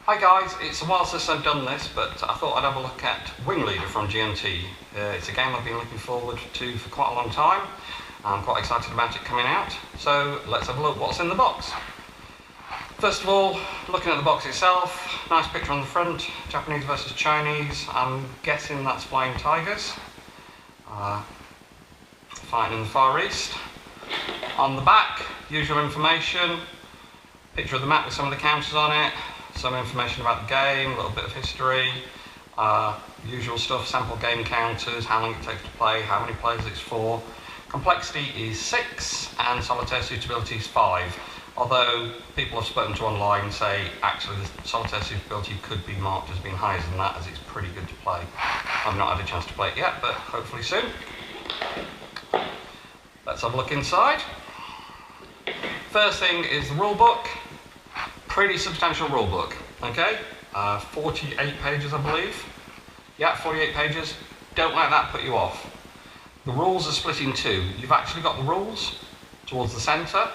Hi guys, it's a while since I've done this, but I thought I'd have a look at Wing Leader from GMT. It's a game I've been looking forward to for quite a long time. I'm quite excited about it coming out, so let's have a look what's in the box. First of all, looking at the box itself, nice picture on the front, Japanese versus Chinese. I'm guessing that's Flying Tigers, fighting in the Far East. On the back, usual information, picture of the map with some of the counters on it, some information about the game, a little bit of history, usual stuff, sample game counters, how long it takes to play, how many players it's for. Complexity is 6 and solitaire suitability is 5, although people I've spoken to online say actually the solitaire suitability could be marked as being higher than that, as it's pretty good to play. I've not had a chance to play it yet, but hopefully soon. Let's have a look inside. First thing is the rulebook. Pretty substantial rulebook, okay? 48 pages, I believe. Yeah, 48 pages. Don't let that put you off. The rules are split in two. You've actually got the rules towards the centre,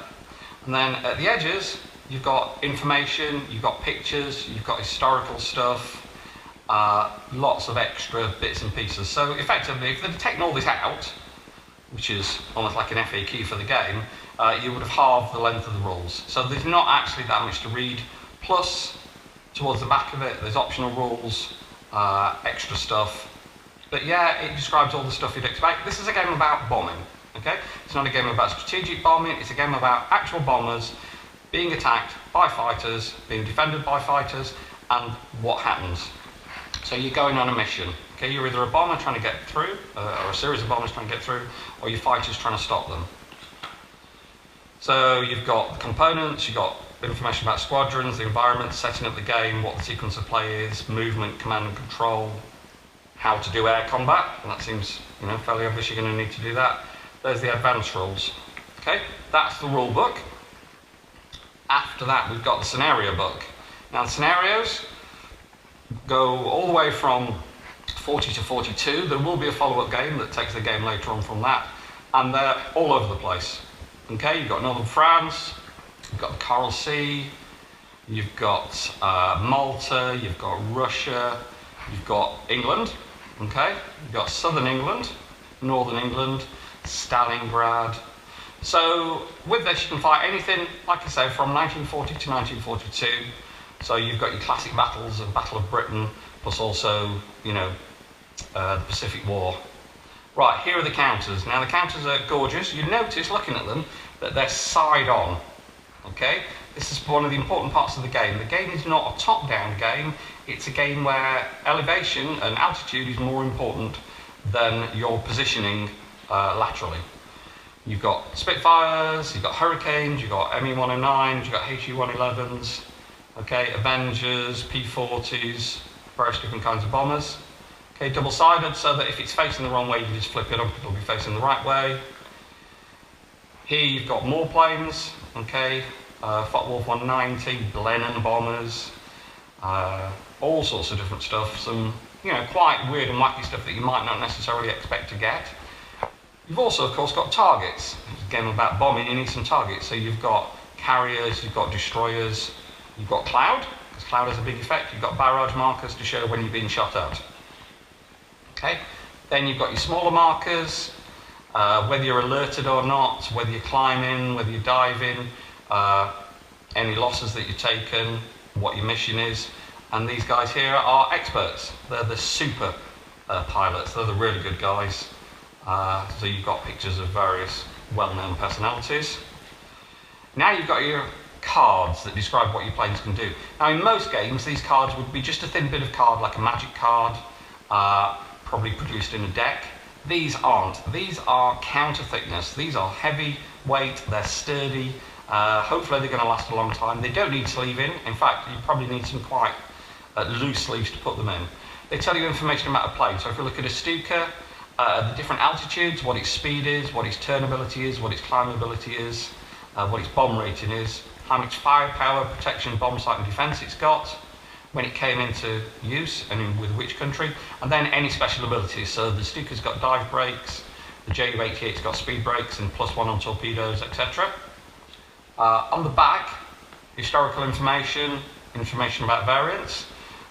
and then at the edges, you've got information, you've got pictures, you've got historical stuff, lots of extra bits and pieces. So effectively, if they'd taken all this out, which is almost like an FAQ for the game, you would have halved the length of the rules. So there's not actually that much to read. Plus, towards the back of it, there's optional rules, extra stuff. But yeah, it describes all the stuff you'd expect. This is a game about bombing, okay? It's not a game about strategic bombing, it's a game about actual bombers being attacked by fighters, being defended by fighters, and what happens. So you're going on a mission. Okay, you're either a bomber trying to get through, or a series of bombers trying to get through, or your fighters trying to stop them. So you've got the components, you've got information about squadrons, the environment, setting up the game, what the sequence of play is, movement, command and control, how to do air combat, and that seems, fairly obvious you're going to need to do that. There's the advanced rules. Okay, that's the rule book. After that, we've got the scenario book. Now the scenarios go all the way from 40 to 42. There will be a follow-up game that takes the game later on from that, and they're all over the place. Okay, you've got Northern France, you've got the Coral Sea, you've got Malta, you've got Russia, you've got England, okay, you've got Southern England, Northern England, Stalingrad. So with this you can fight anything, like I say, from 1940 to 1942. So you've got your classic battles of Battle of Britain, plus also, the Pacific War. Right, here are the counters. Now the counters are gorgeous. You notice, looking at them, that they're side on. Okay? This is one of the important parts of the game. The game is not a top-down game. It's a game where elevation and altitude is more important than your positioning laterally. You've got Spitfires, you've got Hurricanes, you've got ME-109s, you've got HE-111s, okay, Avengers, P-40s, various different kinds of bombers. Okay, double-sided, so that if it's facing the wrong way, you can just flip it up, it'll be facing the right way. Here you've got more planes, okay, Focke-Wulf 190, Blenheim bombers, all sorts of different stuff, some, quite weird and wacky stuff that you might not necessarily expect to get. You've also, of course, got targets. It's a game about bombing, you need some targets. So you've got carriers, you've got destroyers, you've got cloud, because cloud has a big effect. You've got barrage markers to show when you're being shot at. Okay, then you've got your smaller markers, whether you're alerted or not, whether you're climbing, whether you're diving, any losses that you've taken, what your mission is. And these guys here are experts. They're the super pilots. They're the really good guys. So you've got pictures of various well-known personalities. Now you've got your cards that describe what your planes can do. Now in most games, these cards would be just a thin bit of card, like a magic card, probably produced in a deck. These aren't. These are counter thickness. These are heavy weight, they're sturdy. Hopefully they're going to last a long time. They don't need sleeving. In fact, you probably need some quite loose sleeves to put them in. They tell you information about a plane. So if you look at a Stuka, the different altitudes, what its speed is, what its turn ability is, what its climb ability is, what its bomb rating is, how much firepower, protection, bomb sight and defense it's got, when it came into use and with which country, and then any special abilities. So the Stuka's got dive brakes, the Ju-88's got speed brakes and +1 on torpedoes, etc. On the back, historical information, information about variants.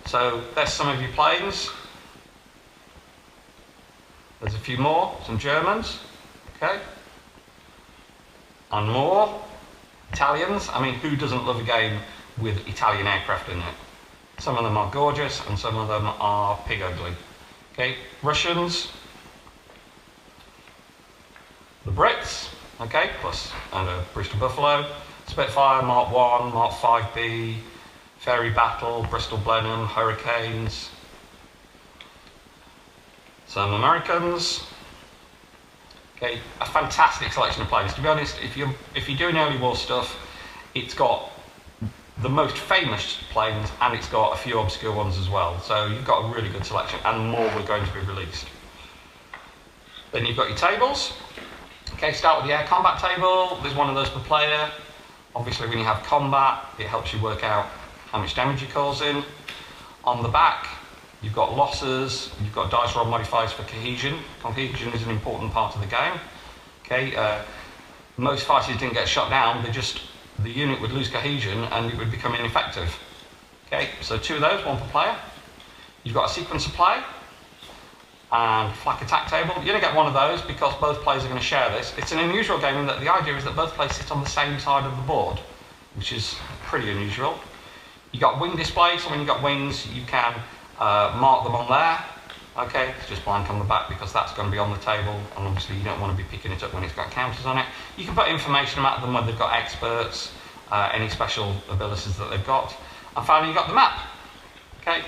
So there's some of your planes. There's a few more, some Germans, okay, and more. Italians. I mean, who doesn't love a game with Italian aircraft in it? Some of them are gorgeous and some of them are pig ugly. Okay, Russians, the Brits, okay, plus and a Bristol Buffalo, Spitfire, Mark 1, Mark 5B, Fairey Battle, Bristol Blenheim, Hurricanes, some Americans. Okay, a fantastic selection of planes. To be honest, if you're doing early war stuff, it's got the most famous planes and it's got a few obscure ones as well. So you've got a really good selection and more were going to be released. Then you've got your tables. Okay, start with the air combat table. There's one of those per player. Obviously when you have combat, it helps you work out how much damage you're causing. On the back, you've got losses, you've got dice roll modifiers for cohesion. Cohesion is an important part of the game. Okay, most fighters didn't get shot down, the unit would lose cohesion and it would become ineffective. Okay, so 2 of those, 1 per player. You've got a sequence of play and flak attack table. You're going to get one of those because both players are going to share this. It's an unusual game in that the idea is that both players sit on the same side of the board, which is pretty unusual. You've got wing display, so when you've got wings, you can mark them on there. Okay, it's just blank on the back because that's going to be on the table, and obviously you don't want to be picking it up when it's got counters on it. You can put information about them, whether they've got experts, any special abilities that they've got. And finally, you've got the map. Okay,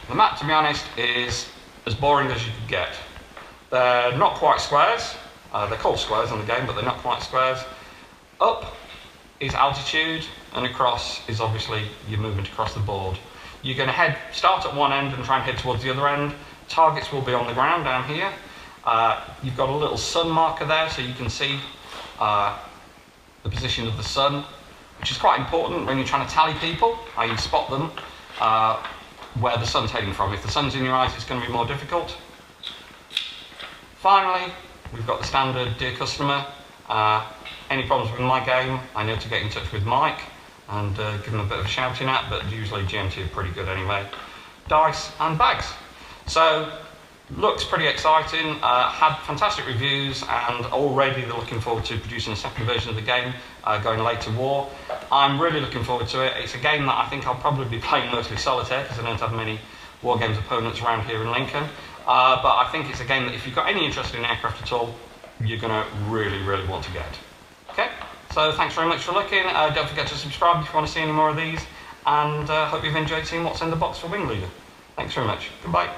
the map, to be honest, is as boring as you could get. They're not quite squares. They're called squares in the game, but they're not quite squares. Up is altitude, and across is obviously your movement across the board. You're going to start at one end and try and head towards the other end. Targets will be on the ground down here. You've got a little sun marker there so you can see the position of the sun, which is quite important when you're trying to tally people. You spot them where the sun's heading from. If the sun's in your eyes, it's going to be more difficult. Finally, we've got the standard Dear Customer. Any problems with my game, I know to get in touch with Mike and give them a bit of a shouting at, but usually GMT are pretty good anyway. Dice and bags. So, looks pretty exciting, had fantastic reviews, and already they're looking forward to producing a second version of the game, going late to war. I'm really looking forward to it. It's a game that I think I'll probably be playing mostly solitaire, because I don't have many War Games opponents around here in Lincoln. But I think it's a game that if you've got any interest in aircraft at all, you're going to really, really want to get. Okay? So thanks very much for looking. Don't forget to subscribe if you want to see any more of these, and hope you've enjoyed seeing what's in the box for Wing Leader. Thanks very much. Goodbye.